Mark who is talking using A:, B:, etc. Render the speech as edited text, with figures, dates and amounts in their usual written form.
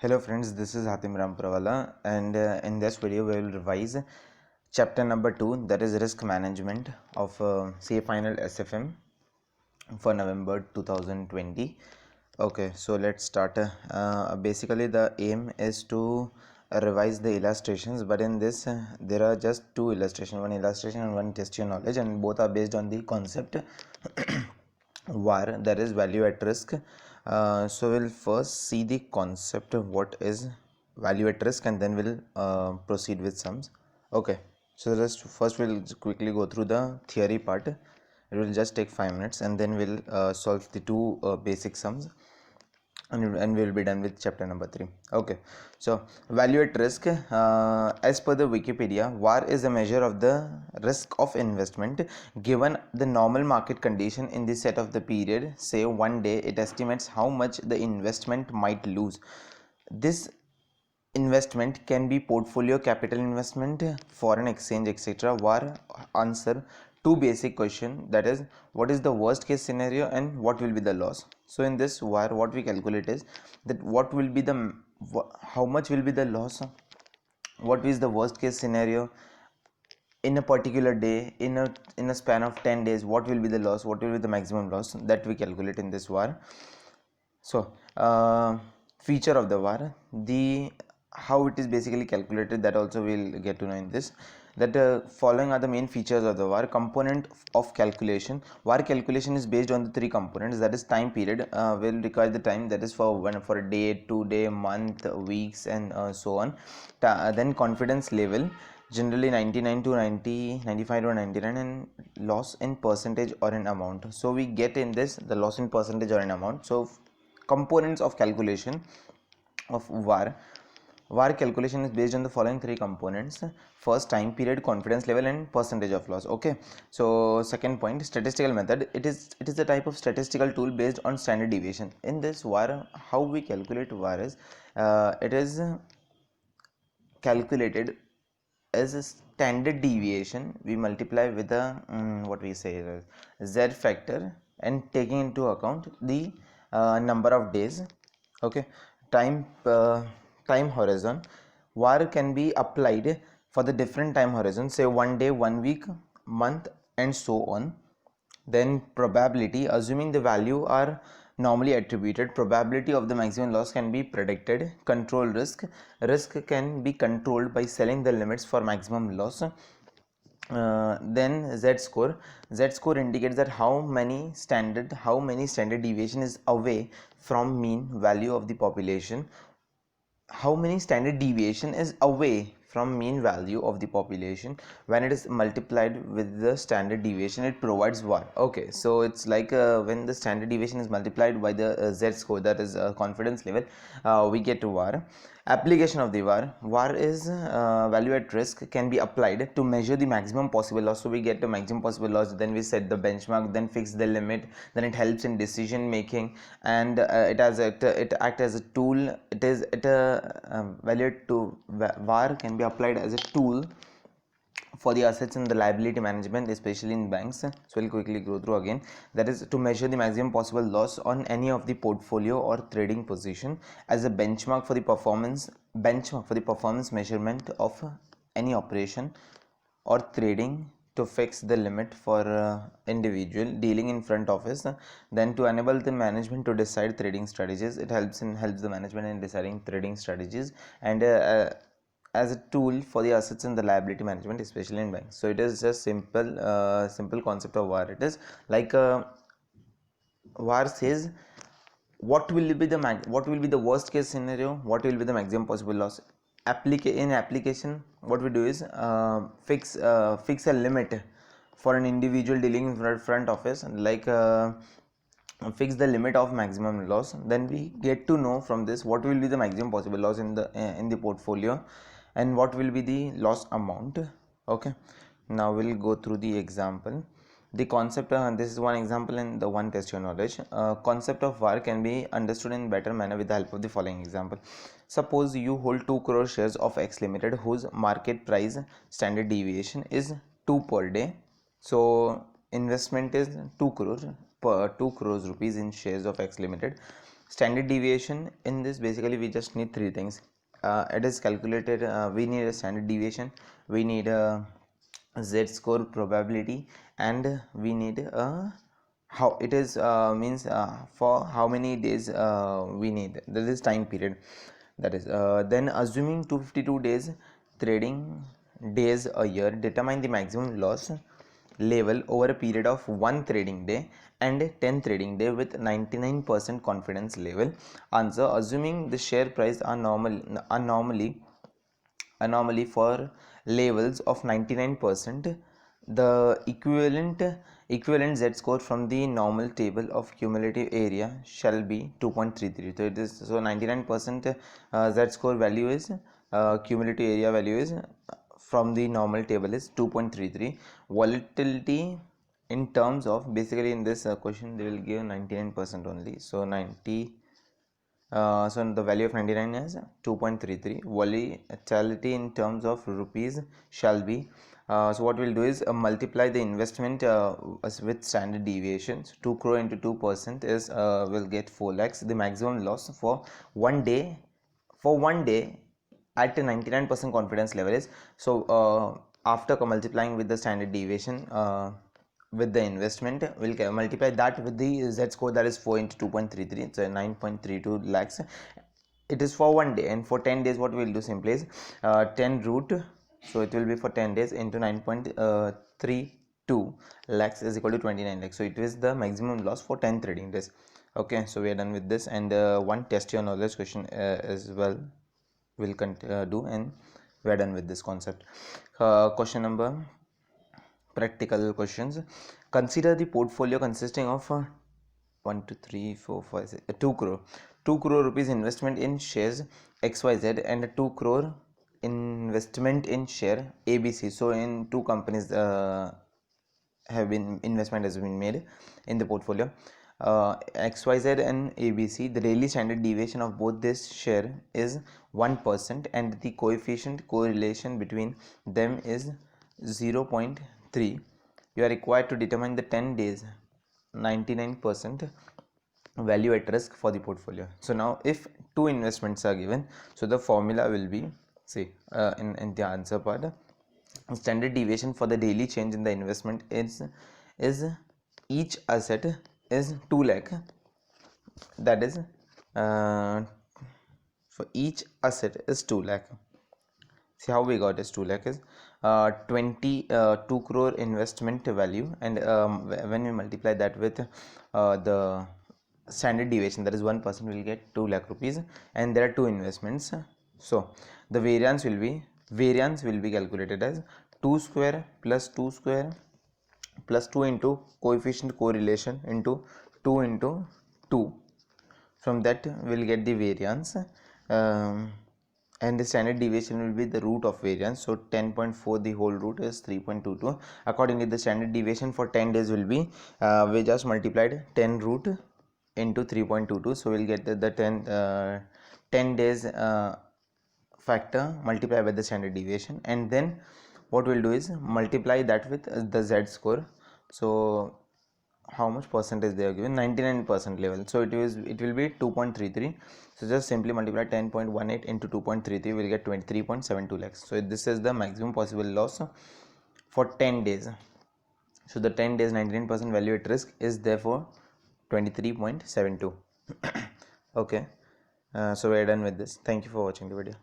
A: Hello friends, this is Hatim Ramprawala, and in this video we will revise chapter number 2, that is risk management of CA final SFM for November 2020. Okay, so let's start. Basically the aim is to revise the illustrations, but in this there are just two illustrations, one illustration and one test your knowledge, and both are based on the concept VAR, that is value at risk. So we'll first see the concept of what is value at risk, and then we'll proceed with sums. Okay, so just first we'll quickly go through the theory part. It will just take 5 minutes, and then we'll solve the two basic sums, and we'll be done with chapter number 3. Okay, so value at risk, as per the Wikipedia, VAR is a measure of the risk of investment given the normal market condition in the set of the period, say one day. It estimates how much the investment might lose. This investment can be portfolio, capital investment, foreign exchange, etc. VAR answer two basic question, that is what is the worst case scenario and what will be the loss. So in this VAR, what we calculate is that what will be the how much will be the loss, what is the worst case scenario in a particular day, in a span of 10 days, what will be the loss, what will be the maximum loss, that we calculate in this VAR. So feature of the VAR, the how it is basically calculated, that also we'll get to know in this. That following are the main features of the VAR. Component of calculation. VAR calculation is based on the three components, that is time period, will require the time, that is for a day, 2 day, month, weeks, and so on. Then confidence level, generally 99 to 90, 95 to 99, and loss in percentage or in amount. So we get in this the loss in percentage or in amount. So components of calculation of VAR. VAR calculation is based on the following three components. First, time period, confidence level, and percentage of loss. Okay, so second point, statistical method. It is a type of statistical tool based on standard deviation. In this VAR, how we calculate VAR is it is calculated as a standard deviation. We multiply with the what we say z factor, and taking into account the number of days. Okay, time time horizon. VAR can be applied for the different time horizons, say 1 day, 1 week, month, and so on. Then probability, assuming the value are normally attributed, probability of the maximum loss can be predicted. Control risk, risk can be controlled by selling the limits for maximum loss. Then z score, z score indicates that how many standard deviation is away from mean value of the population. How many standard deviation is away from mean value of the population. When it is multiplied with the standard deviation, it provides VAR. Okay, so it's like when the standard deviation is multiplied by the z score, that is confidence level, we get to VAR. Application of the VAR. VAR is value at risk can be applied to measure the maximum possible loss. So we get the maximum possible loss, then we set the benchmark, then fix the limit, then it helps in decision making, and it act as a tool. Value to VAR can be applied as a tool for the assets and the liability management, especially in banks. So we'll quickly go through again. That is to measure the maximum possible loss on any of the portfolio or trading position as a benchmark for the performance measurement of any operation or trading, to fix the limit for individual dealing in front office. Then to enable the management to decide trading strategies, it helps the management in deciding trading strategies, and as a tool for the assets and the liability management, especially in banks. So it is just simple concept of VAR. It is like VAR says what will be the worst case scenario, what will be the maximum possible loss. In application, what we do is fix a limit for an individual dealing in front office, like fix the limit of maximum loss. Then we get to know from this what will be the maximum possible loss in the portfolio, and what will be the loss amount. Okay, now we'll go through the example. The concept, this is one example and the one test your knowledge. Concept of VAR can be understood in better manner with the help of the following example. Suppose you hold 2 crore shares of X Limited, whose market price standard deviation is 2 per day. So investment is 2 crores rupees in shares of X Limited. Standard deviation in this, basically we just need three things. It is calculated, we need a standard deviation, we need a z-score probability, and we need a how it is means for how many days we need, that is time period. That is then assuming 252 days trading days a year, determine the maximum loss level over a period of 1 trading day and 10 trading day with 99% confidence level. Answer: assuming the share price are anomaly for levels of 99%, the equivalent z score from the normal table of cumulative area shall be 2.33. So it is, so 99% z score value is cumulative area value is from the normal table is 2.33. Volatility in terms of, basically in this question they will give 99% only, so 90 so the value of 99 is 2.33. Volatility in terms of rupees shall be, so what we'll do is multiply the investment with standard deviations. 2 crore into 2% is will get 4 lakhs. The maximum loss for one day at a 99% confidence level is, so after multiplying with the standard deviation with the investment, we'll multiply that with the z score, that is 4 into 2.33, so 9.32 lakhs. It is for one day, and for 10 days what we'll do simply is 10 root, so it will be for 10 days into 9.32 lakhs is equal to 29 lakhs. So it is the maximum loss for 10 trading days. Okay, so we are done with this, and one test your knowledge question as well we'll do, and we are done with this concept. Question number, practical questions. Consider the portfolio consisting of 1 2 3 4 5 6 2 crore 2 crore rupees investment in shares XYZ and 2 crore investment in share ABC. So in two companies have been investment has been made in the portfolio, XYZ and ABC. The daily standard deviation of both this share is 1%, and the coefficient correlation between them is 0.3. You are required to determine the 10 days 99% value at risk for the portfolio. So now if two investments are given, so the formula will be, see in the answer part, standard deviation for the daily change in the investment is each asset is 2 lakh, that is for each asset is 2 lakh. See how we got is 2 lakh is 2 crore investment value, and when we multiply that with the standard deviation, that is 1%, will get 2 lakh rupees, and there are two investments. So the variance will be calculated as 2 square plus 2 square plus 2 into coefficient correlation into 2 into 2. From that we'll get the variance, and the standard deviation will be the root of variance. So 10.4, the whole root is 3.22. Accordingly the standard deviation for 10 days will be, we just multiplied 10 root into 3.22, so we'll get the 10 days factor multiplied by the standard deviation, and then what we'll do is multiply that with the z score. So how much percentage they are given, 99% level, so it will be 2.33. so just simply multiply 10.18 into 2.33, will get 23.72 lakhs. So this is the maximum possible loss for 10 days. So the 10 days 99% value at risk is therefore 23.72. Okay, so we are done with this. Thank you for watching the video.